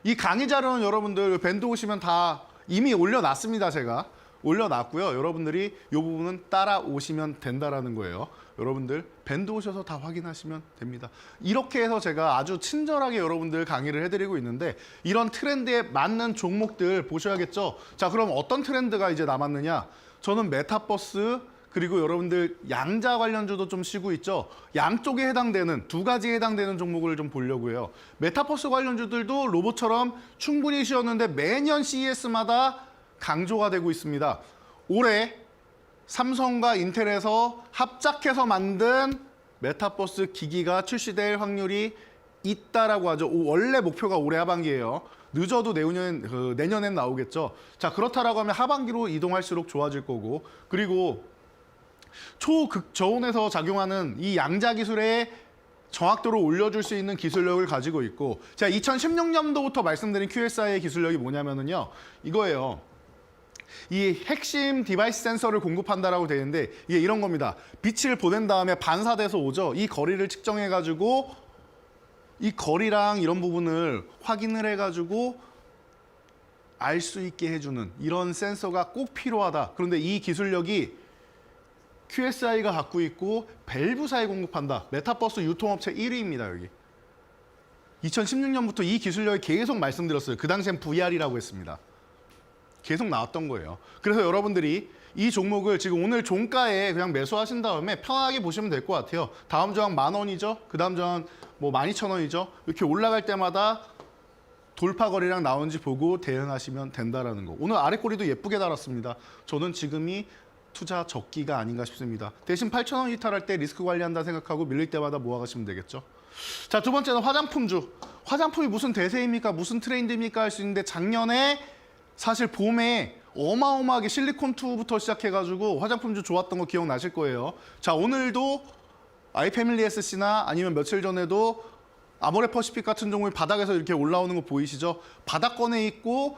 이 강의 자료는 여러분들 밴드 오시면 다 이미 올려놨습니다. 제가 올려놨고요. 여러분들이 이 부분은 따라오시면 된다라는 거예요. 여러분들 밴드 오셔서 다 확인하시면 됩니다. 이렇게 해서 제가 아주 친절하게 여러분들 강의를 해드리고 있는데 이런 트렌드에 맞는 종목들 보셔야겠죠. 자, 그럼 어떤 트렌드가 이제 남았느냐? 저는 메타버스 그리고 여러분들 양자 관련주도 좀 쉬고 있죠. 양쪽에 해당되는 두 가지에 해당되는 종목을 좀 보려고 해요. 메타버스 관련주들도 로봇처럼 충분히 쉬었는데 매년 CES마다 강조가 되고 있습니다. 올해 삼성과 인텔에서 합작해서 만든 메타버스 기기가 출시될 확률이 있다라고 하죠. 원래 목표가 올해 하반기예요. 늦어도 내년엔 나오겠죠. 자, 그렇다라고 하면 하반기로 이동할수록 좋아질 거고 그리고 초극저온에서 작용하는 이 양자 기술의 정확도를 올려줄 수 있는 기술력을 가지고 있고 제가 2016년도부터 말씀드린 QSI의 기술력이 뭐냐면요. 이거예요. 이 핵심 디바이스 센서를 공급한다라고 되어 있는데 이게 이런 겁니다. 빛을 보낸 다음에 반사돼서 오죠. 이 거리를 측정해가지고 이 거리랑 이런 부분을 확인을 해가지고 알 수 있게 해주는 이런 센서가 꼭 필요하다. 그런데 이 기술력이 QSI가 갖고 있고 밸브사에 공급한다. 메타버스 유통업체 1위입니다. 여기 2016년부터 이 기술력이 계속 말씀드렸어요. 그 당시엔 VR이라고 했습니다. 계속 나왔던 거예요. 그래서 여러분들이 이 종목을 지금 오늘 종가에 그냥 매수하신 다음에 편하게 보시면 될 것 같아요. 다음 저항 10,000원이죠. 그 다음 저항 뭐 12,000원이죠. 이렇게 올라갈 때마다 돌파 거리랑 나오는지 보고 대응하시면 된다라는 거. 오늘 아래 꼬리도 예쁘게 달았습니다. 저는 지금이 투자 적기가 아닌가 싶습니다. 대신 8,000원 이탈할 때 리스크 관리한다 생각하고 밀릴 때마다 모아가시면 되겠죠. 자, 두 번째는 화장품주. 화장품이 무슨 대세입니까? 무슨 트렌드입니까? 할 수 있는데 작년에 사실 봄에 어마어마하게 실리콘2부터 시작해가지고 화장품주 좋았던 거 기억나실 거예요. 자, 오늘도 아이패밀리 SC나 아니면 며칠 전에도 아모레퍼시픽 같은 종목이 바닥에서 이렇게 올라오는 거 보이시죠? 바닥권에 있고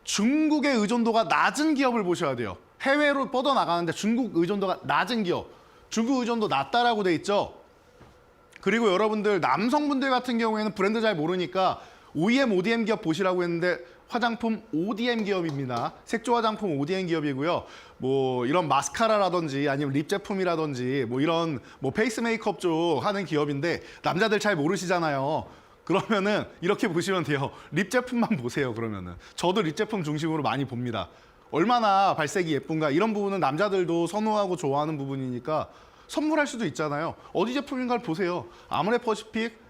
중국의 의존도가 낮은 기업을 보셔야 돼요. 해외로 뻗어나가는데 중국 의존도가 낮은 기업. 중국 의존도 낮다라고 돼 있죠. 그리고 여러분들 남성분들 같은 경우에는 브랜드 잘 모르니까 OEM, ODM 기업 보시라고 했는데 화장품 ODM 기업입니다. 색조 화장품 ODM 기업이고요. 뭐 이런 마스카라라든지 아니면 립 제품이라든지 뭐 이런 뭐 페이스 메이크업 쪽 하는 기업인데 남자들 잘 모르시잖아요. 그러면은 이렇게 보시면 돼요. 립 제품만 보세요. 그러면은 저도 립 제품 중심으로 많이 봅니다. 얼마나 발색이 예쁜가 이런 부분은 남자들도 선호하고 좋아하는 부분이니까 선물할 수도 있잖아요. 어디 제품인가를 보세요. 아모레퍼시픽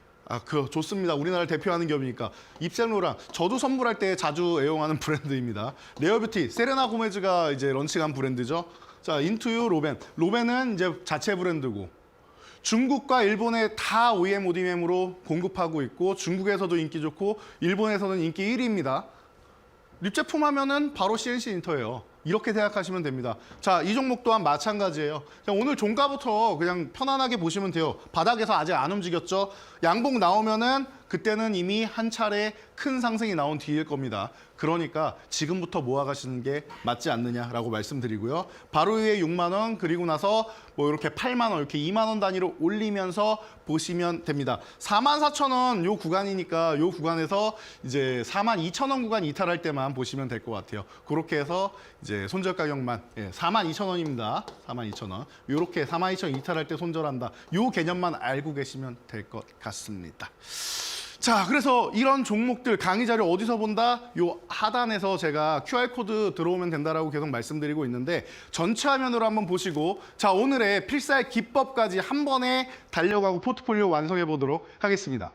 좋습니다. 우리나라를 대표하는 기업이니까. 입생로랑 저도 선물할 때 자주 애용하는 브랜드입니다. 네어뷰티 세레나 고메즈가 이제 런칭한 브랜드죠. 자, 인투유 로벤. 로벤은 이제 자체 브랜드고 중국과 일본에 다 OEM, ODM으로 공급하고 있고 중국에서도 인기 좋고 일본에서는 인기 1위입니다. 립 제품 하면은 바로 CNC 인터예요. 이렇게 생각하시면 됩니다. 자, 이 종목 또한 마찬가지예요. 오늘 종가부터 그냥 편안하게 보시면 돼요. 바닥에서 아직 안 움직였죠. 양봉 나오면은 그때는 이미 한 차례 큰 상승이 나온 뒤일 겁니다. 그러니까 지금부터 모아가시는 게 맞지 않느냐라고 말씀드리고요. 바로 위에 6만 원 그리고 나서 뭐 이렇게 8만 원 이렇게 2만 원 단위로 올리면서 보시면 됩니다. 44,000원 요 구간이니까 요 구간에서 이제 42,000원 구간 이탈할 때만 보시면 될 것 같아요. 그렇게 해서 이제 손절 가격만 42,000원입니다. 42,000원. 요렇게 42,000원 이탈할 때 손절한다. 요 개념만 알고 계시면 될 것 같습니다. 자, 그래서 이런 종목들 강의 자료 어디서 본다? 요 하단에서 제가 QR코드 들어오면 된다라고 계속 말씀드리고 있는데 전체 화면으로 한번 보시고 자, 오늘의 필살 기법까지 한 번에 달려가고 포트폴리오 완성해 보도록 하겠습니다.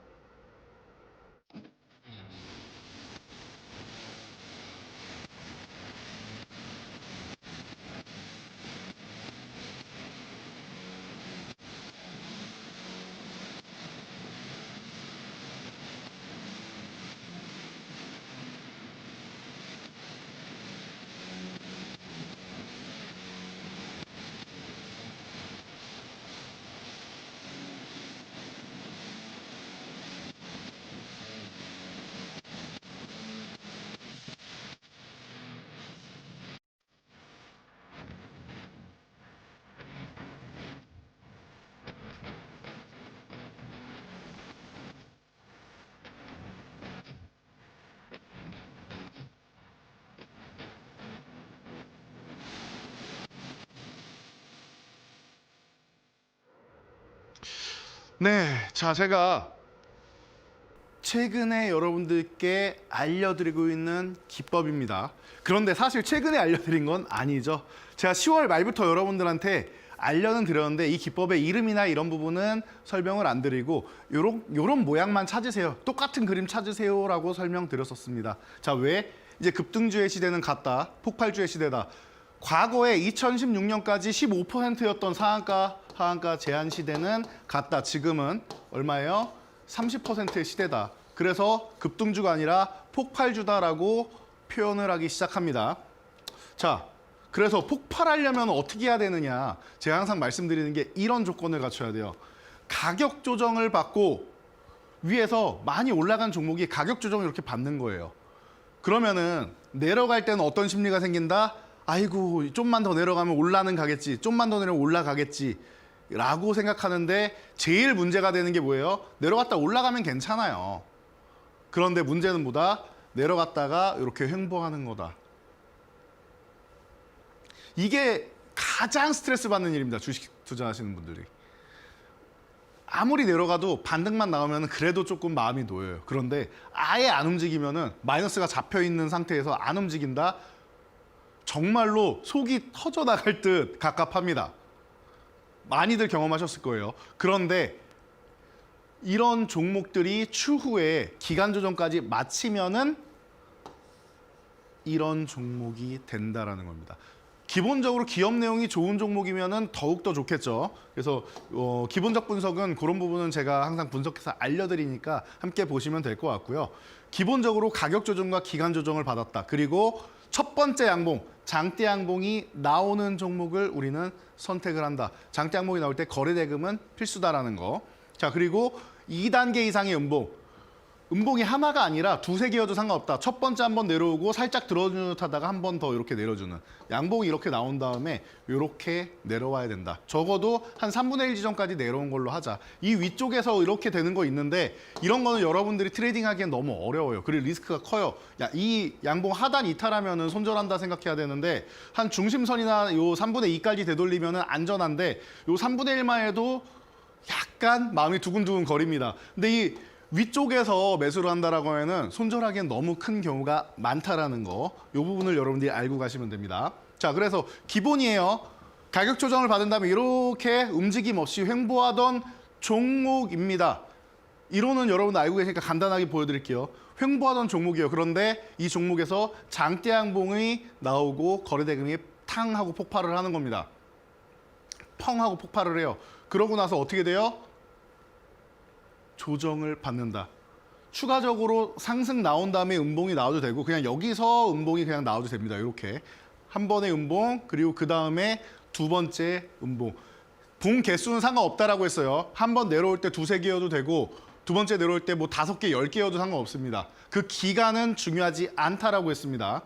네, 자, 제가 최근에 여러분들께 알려드리고 있는 기법입니다. 그런데 사실 최근에 알려드린 건 아니죠. 제가 10월 말부터 여러분들한테 알려는 드렸는데 이 기법의 이름이나 이런 부분은 설명을 안 드리고 요런 모양만 찾으세요. 똑같은 그림 찾으세요라고 설명드렸었습니다. 자, 왜? 이제 급등주의 시대는 갔다. 폭발주의 시대다. 과거에 2016년까지 15%였던 하한가 제한 시대는 갔다. 지금은 얼마예요? 30%의 시대다. 그래서 급등주가 아니라 폭발주다라고 표현을 하기 시작합니다. 자, 그래서 폭발하려면 어떻게 해야 되느냐? 제가 항상 말씀드리는 게 이런 조건을 갖춰야 돼요. 가격 조정을 받고 위에서 많이 올라간 종목이 가격 조정을 이렇게 받는 거예요. 그러면은 내려갈 때는 어떤 심리가 생긴다? 아이고, 좀만 더 내려가면 올라는 가겠지. 좀만 더 내려가면 올라가겠지. 라고 생각하는데 제일 문제가 되는 게 뭐예요? 내려갔다 올라가면 괜찮아요. 그런데 문제는 뭐다? 내려갔다가 이렇게 횡보하는 거다. 이게 가장 스트레스 받는 일입니다. 주식 투자하시는 분들이. 아무리 내려가도 반등만 나오면 그래도 조금 마음이 놓여요. 그런데 아예 안 움직이면은 마이너스가 잡혀 있는 상태에서 안 움직인다? 정말로 속이 터져 나갈 듯 갑갑합니다. 많이들 경험하셨을 거예요. 그런데 이런 종목들이 추후에 기간 조정까지 마치면은 이런 종목이 된다라는 겁니다. 기본적으로 기업 내용이 좋은 종목이면은 더욱더 좋겠죠. 그래서 기본적 분석은 그런 부분은 제가 항상 분석해서 알려드리니까 함께 보시면 될 것 같고요. 기본적으로 가격 조정과 기간 조정을 받았다. 그리고 첫 번째 양봉, 장대 양봉이 나오는 종목을 우리는 선택을 한다. 장대 양봉이 나올 때 거래 대금은 필수다라는 거. 자, 그리고 2단계 이상의 음봉이 하나가 아니라 두세 개여도 상관없다. 첫 번째 한번 내려오고 살짝 들어주는 듯 하다가 한 번 더 이렇게 내려주는. 양봉이 이렇게 나온 다음에 이렇게 내려와야 된다. 적어도 한 3분의 1 지점까지 내려온 걸로 하자. 이 위쪽에서 이렇게 되는 거 있는데 이런 거는 여러분들이 트레이딩하기엔 너무 어려워요. 그리고 리스크가 커요. 야, 이 양봉 하단 이탈하면은 손절한다 생각해야 되는데 한 중심선이나 요 3분의 2까지 되돌리면은 안전한데 요 3분의 1만 해도 약간 마음이 두근두근 거립니다. 근데 이 위쪽에서 매수를 한다라고 하면은 손절하기엔 너무 큰 경우가 많다라는 거. 이 부분을 여러분들이 알고 가시면 됩니다. 자, 그래서 기본이에요. 가격 조정을 받은 다음에 이렇게 움직임 없이 횡보하던 종목입니다. 이론은 여러분 알고 계시니까 간단하게 보여드릴게요. 횡보하던 종목이에요. 그런데 이 종목에서 장대 양봉이 나오고 거래 대금이 탕 하고 폭발을 하는 겁니다. 펑 하고 폭발을 해요. 그러고 나서 어떻게 돼요? 조정을 받는다. 추가적으로 상승 나온 다음에 음봉이 나와도 되고 그냥 여기서 음봉이 그냥 나와도 됩니다. 이렇게 한 번의 음봉 그리고 그 다음에 두 번째 음봉. 봉 개수는 상관없다라고 했어요. 한 번 내려올 때 두세 개여도 되고 두 번째 내려올 때 뭐 5개, 10개여도 상관없습니다. 그 기간은 중요하지 않다라고 했습니다.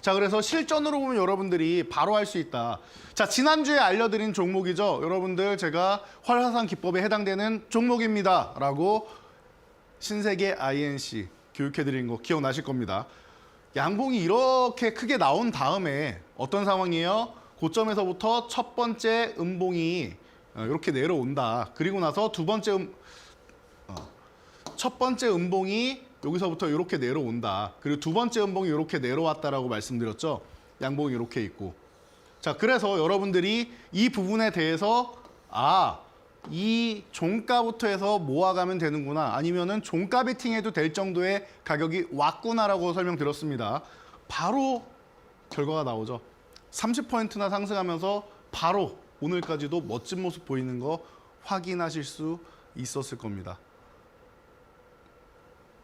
자, 그래서 실전으로 보면 여러분들이 바로 할 수 있다. 자, 지난주에 알려드린 종목이죠. 여러분들 제가 활화산 기법에 해당되는 종목입니다. 라고 신세계 INC 교육해드린 거 기억나실 겁니다. 양봉이 이렇게 크게 나온 다음에 어떤 상황이에요? 고점에서부터 첫 번째 음봉이 이렇게 내려온다. 그리고 나서 첫 번째 음봉이 여기서부터 이렇게 내려온다. 그리고 두 번째 음봉이 이렇게 내려왔다라고 말씀드렸죠. 양봉이 이렇게 있고. 자, 그래서 여러분들이 이 부분에 대해서 이 종가부터 해서 모아가면 되는구나. 아니면은 종가 베팅해도 될 정도의 가격이 왔구나라고 설명드렸습니다. 바로 결과가 나오죠. 30%나 상승하면서 바로 오늘까지도 멋진 모습 보이는 거 확인하실 수 있었을 겁니다.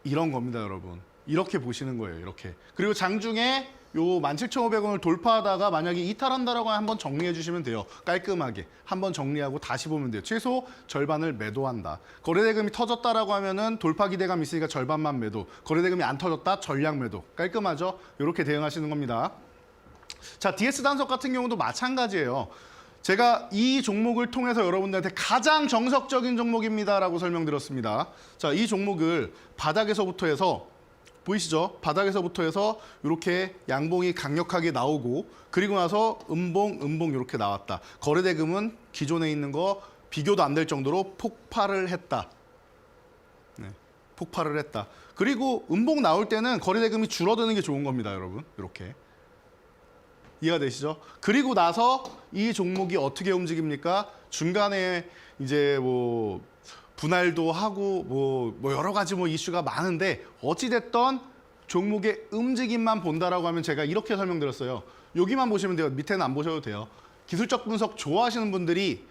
이런 겁니다, 여러분. 이렇게 보시는 거예요, 이렇게. 그리고 장중에 요 17,500원을 돌파하다가 만약에 이탈한다라고 한번 정리해 주시면 돼요. 깔끔하게 한번 정리하고 다시 보면 돼요. 최소 절반을 매도한다. 거래대금이 터졌다라고 하면은 돌파 기대감 있으니까 절반만 매도. 거래대금이 안 터졌다, 전량 매도. 깔끔하죠? 이렇게 대응하시는 겁니다. 자, DS 단석 같은 경우도 마찬가지예요. 제가 이 종목을 통해서 여러분들한테 가장 정석적인 종목입니다라고 설명드렸습니다. 자, 이 종목을 바닥에서부터 해서 보이시죠? 바닥에서부터 해서 이렇게 양봉이 강력하게 나오고 그리고 나서 음봉 이렇게 나왔다. 거래대금은 기존에 있는 거 비교도 안 될 정도로 폭발을 했다. 네, 폭발을 했다. 그리고 음봉 나올 때는 거래대금이 줄어드는 게 좋은 겁니다, 여러분. 이렇게. 이해가 되시죠? 그리고 나서 이 종목이 어떻게 움직입니까? 중간에 이제 뭐 분할도 하고 뭐 여러 가지 뭐 이슈가 많은데 어찌됐던 종목의 움직임만 본다라고 하면 제가 이렇게 설명드렸어요. 여기만 보시면 돼요. 밑에는 안 보셔도 돼요. 기술적 분석 좋아하시는 분들이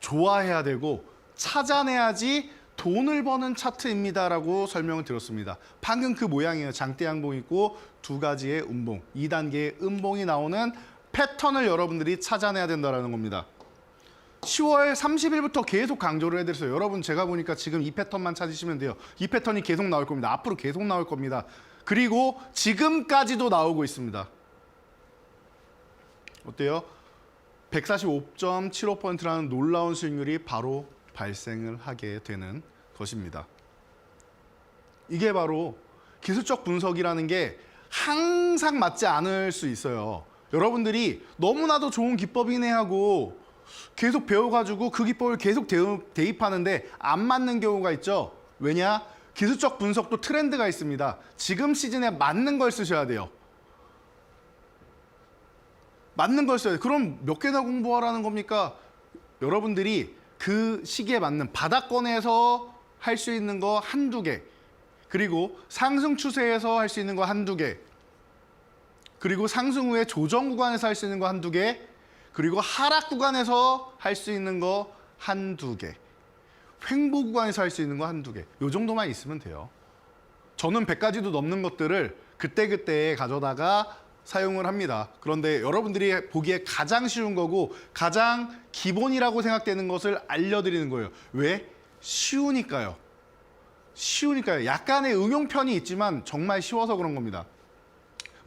좋아해야 되고 찾아내야지 돈을 버는 차트입니다라고 설명을 드렸습니다. 방금 그 모양이에요. 장대 양봉 있고 두 가지의 음봉, 2단계의 음봉이 나오는 패턴을 여러분들이 찾아내야 된다는 겁니다. 10월 30일부터 계속 강조를 해드렸어요. 여러분 제가 보니까 지금 이 패턴만 찾으시면 돼요. 이 패턴이 계속 나올 겁니다. 앞으로 계속 나올 겁니다. 그리고 지금까지도 나오고 있습니다. 어때요? 145.75%라는 놀라운 수익률이 바로 발생을 하게 되는 것입니다. 이게 바로 기술적 분석이라는 게 항상 맞지 않을 수 있어요. 여러분들이 너무나도 좋은 기법이네 하고 계속 배워가지고 그 기법을 계속 대입하는데 안 맞는 경우가 있죠. 왜냐? 기술적 분석도 트렌드가 있습니다. 지금 시즌에 맞는 걸 쓰셔야 돼요. 맞는 걸 써야 돼요. 그럼 몇 개나 공부하라는 겁니까? 여러분들이 그 시기에 맞는 바닥권에서 할 수 있는 거 한두 개, 그리고 상승 추세에서 할 수 있는 거 한두 개, 그리고 상승 후에 조정 구간에서 할 수 있는 거 한두 개, 그리고 하락 구간에서 할 수 있는 거 한두 개, 횡보 구간에서 할 수 있는 거 한두 개, 요 정도만 있으면 돼요. 저는 100가지도 넘는 것들을 그때그때 가져다가 사용을 합니다. 그런데 여러분들이 보기에 가장 쉬운 거고 가장 기본이라고 생각되는 것을 알려드리는 거예요. 왜? 쉬우니까요. 쉬우니까요. 약간의 응용편이 있지만 정말 쉬워서 그런 겁니다.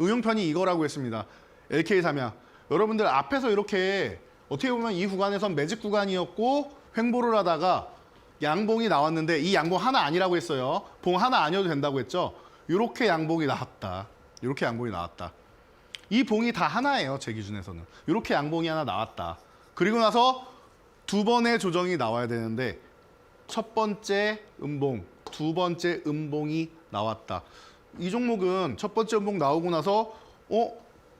응용편이 이거라고 했습니다. LK3야. 여러분들 앞에서 이렇게 어떻게 보면 이 구간에선 매직 구간이었고 횡보를 하다가 양봉이 나왔는데 이 양봉 하나 아니라고 했어요. 봉 하나 아니어도 된다고 했죠. 이렇게 양봉이 나왔다. 이렇게 양봉이 나왔다. 이 봉이 다 하나예요. 제 기준에서는. 이렇게 양봉이 하나 나왔다. 그리고 나서 두 번의 조정이 나와야 되는데 첫 번째 음봉, 두 번째 음봉이 나왔다. 이 종목은 첫 번째 음봉 나오고 나서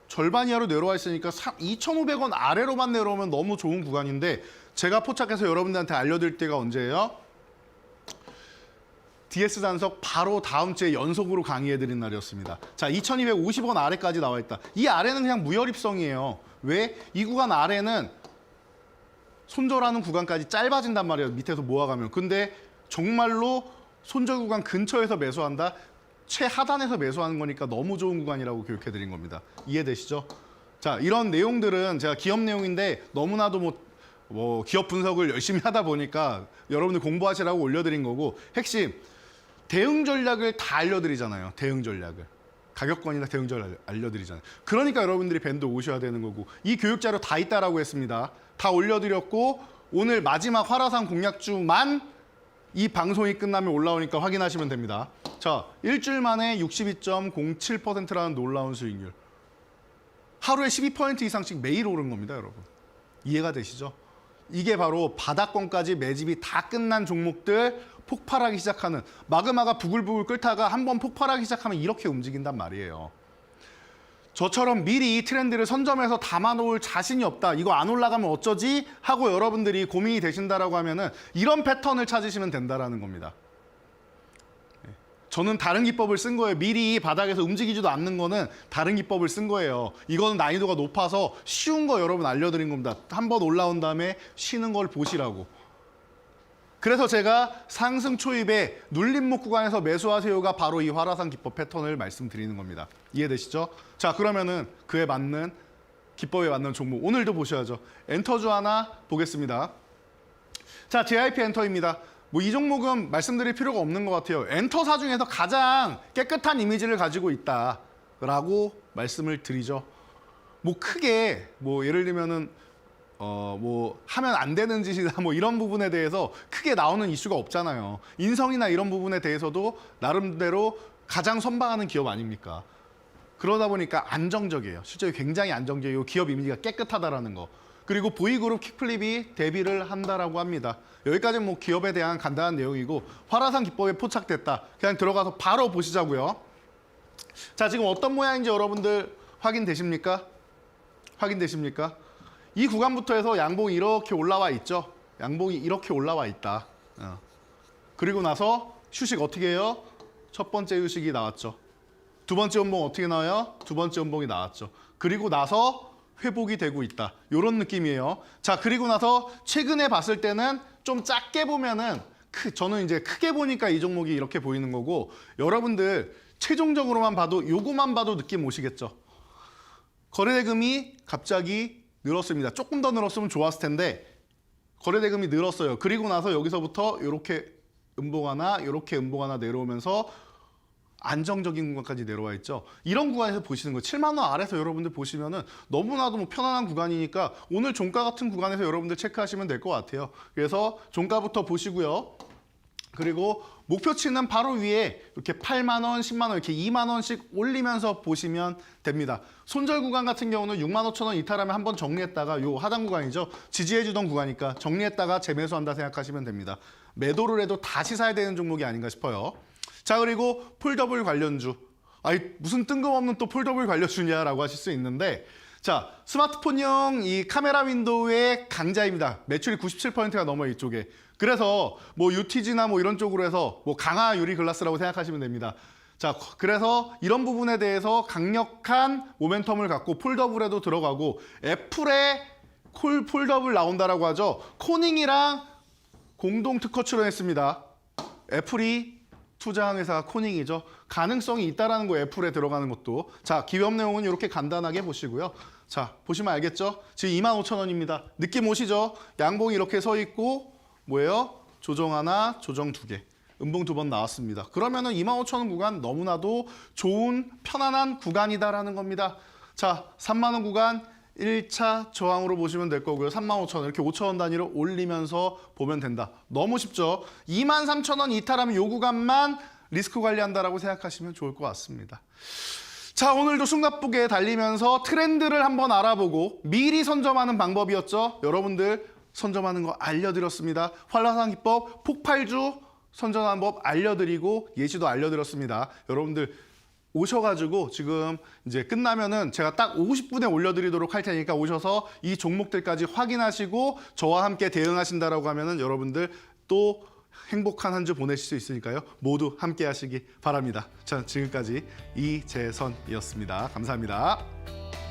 절반 이하로 내려와 있으니까 2,500원 아래로만 내려오면 너무 좋은 구간인데 제가 포착해서 여러분들한테 알려드릴 때가 언제예요? DS 단석 바로 다음 주에 연속으로 강의해드린 날이었습니다. 자, 2,250원 아래까지 나와 있다. 이 아래는 그냥 무혈입성이에요. 왜? 이 구간 아래는 손절하는 구간까지 짧아진단 말이에요. 밑에서 모아가면. 근데 정말로 손절 구간 근처에서 매수한다? 최하단에서 매수하는 거니까 너무 좋은 구간이라고 교육해드린 겁니다. 이해되시죠? 자, 이런 내용들은 제가 기업 내용인데 너무나도 뭐 뭐 기업 분석을 열심히 하다 보니까 여러분들 공부하시라고 올려드린 거고, 핵심 대응 전략을 다 알려드리잖아요. 대응 전략을. 가격권이나 대응 전략을 알려드리잖아요. 그러니까 여러분들이 밴드 오셔야 되는 거고, 이 교육 자료 다 있다라고 했습니다. 다 올려드렸고, 오늘 마지막 화라산 공략주만 이 방송이 끝나면 올라오니까 확인하시면 됩니다. 자, 일주일 만에 62.07%라는 놀라운 수익률. 하루에 12% 이상씩 매일 오른 겁니다, 여러분. 이해가 되시죠? 이게 바로 바닥권까지 매집이 다 끝난 종목들 폭발하기 시작하는, 마그마가 부글부글 끓다가 한번 폭발하기 시작하면 이렇게 움직인단 말이에요. 저처럼 미리 이 트렌드를 선점해서 담아놓을 자신이 없다, 이거 안 올라가면 어쩌지? 하고 여러분들이 고민이 되신다라고 하면은 이런 패턴을 찾으시면 된다라는 겁니다. 저는 다른 기법을 쓴 거예요. 미리 바닥에서 움직이지도 않는 거는 다른 기법을 쓴 거예요. 이거는 난이도가 높아서 쉬운 거 여러분 알려드린 겁니다. 한번 올라온 다음에 쉬는 걸 보시라고. 그래서 제가 상승 초입에 눌림목 구간에서 매수하세요가 바로 이 화라산 기법 패턴을 말씀드리는 겁니다. 이해되시죠? 자, 그러면은 그에 맞는 기법에 맞는 종목 오늘도 보셔야죠. 엔터주 하나 보겠습니다. 자, JYP 엔터입니다. 뭐 이 종목은 말씀드릴 필요가 없는 것 같아요. 엔터사 중에서 가장 깨끗한 이미지를 가지고 있다라고 말씀을 드리죠. 뭐 크게 뭐 예를 들면은 뭐 하면 안 되는 짓이다 뭐 이런 부분에 대해서 크게 나오는 이슈가 없잖아요. 인성이나 이런 부분에 대해서도 나름대로 가장 선방하는 기업 아닙니까? 그러다 보니까 안정적이에요. 실제로 굉장히 안정적이고 기업 이미지가 깨끗하다라는 거. 그리고 보이그룹 킥플립이 데뷔를 한다라고 합니다. 여기까지는 뭐 기업에 대한 간단한 내용이고, 화라산 기법에 포착됐다. 그냥 들어가서 바로 보시자고요. 자, 지금 어떤 모양인지 여러분들 확인되십니까? 확인되십니까? 이 구간부터 해서 양봉이 이렇게 올라와 있죠. 양봉이 이렇게 올라와 있다. 그리고 나서 휴식 어떻게 해요? 첫 번째 휴식이 나왔죠. 두 번째 연봉 어떻게 나와요? 두 번째 연봉이 나왔죠. 그리고 나서 회복이 되고 있다. 이런 느낌이에요. 자, 그리고 나서 최근에 봤을 때는 좀 작게 보면은 저는 이제 크게 보니까 이 종목이 이렇게 보이는 거고, 여러분들 최종적으로만 봐도 요거만 봐도 느낌 오시겠죠. 거래대금이 갑자기 늘었습니다. 조금 더 늘었으면 좋았을 텐데 거래대금이 늘었어요. 그리고 나서 여기서부터 이렇게 음봉 하나, 이렇게 음봉 하나 내려오면서 안정적인 구간까지 내려와 있죠. 이런 구간에서 보시는 거 7만 원 아래서 여러분들 보시면은 너무나도 뭐 편안한 구간이니까 오늘 종가 같은 구간에서 여러분들 체크하시면 될 것 같아요. 그래서 종가부터 보시고요. 그리고 목표치는 바로 위에 이렇게 8만 원, 10만 원 이렇게 2만 원씩 올리면서 보시면 됩니다. 손절 구간 같은 경우는 6만 5천 원 이탈하면 한번 정리했다가 요 하단 구간이죠. 지지해주던 구간이니까 정리했다가 재매수한다 생각하시면 됩니다. 매도를 해도 다시 사야 되는 종목이 아닌가 싶어요. 자, 그리고 폴더블 관련주. 아니 무슨 뜬금없는 또 폴더블 관련주냐라고 하실 수 있는데, 자, 스마트폰용 이 카메라 윈도우의 강자입니다. 매출이 97%가 넘어 이쪽에. 그래서 뭐 UTG나 뭐 이런 쪽으로 해서 뭐 강화 유리 글라스라고 생각하시면 됩니다. 자, 그래서 이런 부분에 대해서 강력한 모멘텀을 갖고 폴더블에도 들어가고, 애플에 폴더블 나온다라고 하죠. 코닝이랑 공동 특허 출원했습니다. 애플이 투자한 회사가 코닝이죠. 가능성이 있다라는 거, 애플에 들어가는 것도. 자, 기업 내용은 이렇게 간단하게 보시고요. 자, 보시면 알겠죠? 지금 25,000원입니다. 느낌 오시죠? 양봉이 이렇게 서 있고 뭐예요? 조정 하나, 조정 두 개. 음봉 두 번 나왔습니다. 그러면은 25,000원 구간 너무나도 좋은 편안한 구간이다라는 겁니다. 자, 3만 원 구간 1차 저항으로 보시면 될 거고요. 35,000원 이렇게 5,000원 단위로 올리면서 보면 된다. 너무 쉽죠? 23,000원 이탈하면 요 구간만 리스크 관리한다라고 생각하시면 좋을 것 같습니다. 자, 오늘도 숨가쁘게 달리면서 트렌드를 한번 알아보고 미리 선점하는 방법이었죠. 여러분들 선점하는 거 알려드렸습니다. 화라산 기법, 폭발주 선점하는 법 알려드리고 예시도 알려드렸습니다. 여러분들 오셔가지고 지금 이제 끝나면은 제가 딱 50분에 올려드리도록 할 테니까 오셔서 이 종목들까지 확인하시고 저와 함께 대응하신다라고 하면은 여러분들 또 행복한 한 주 보내실 수 있으니까요. 모두 함께 하시기 바랍니다. 자, 지금까지 이재선이었습니다. 감사합니다.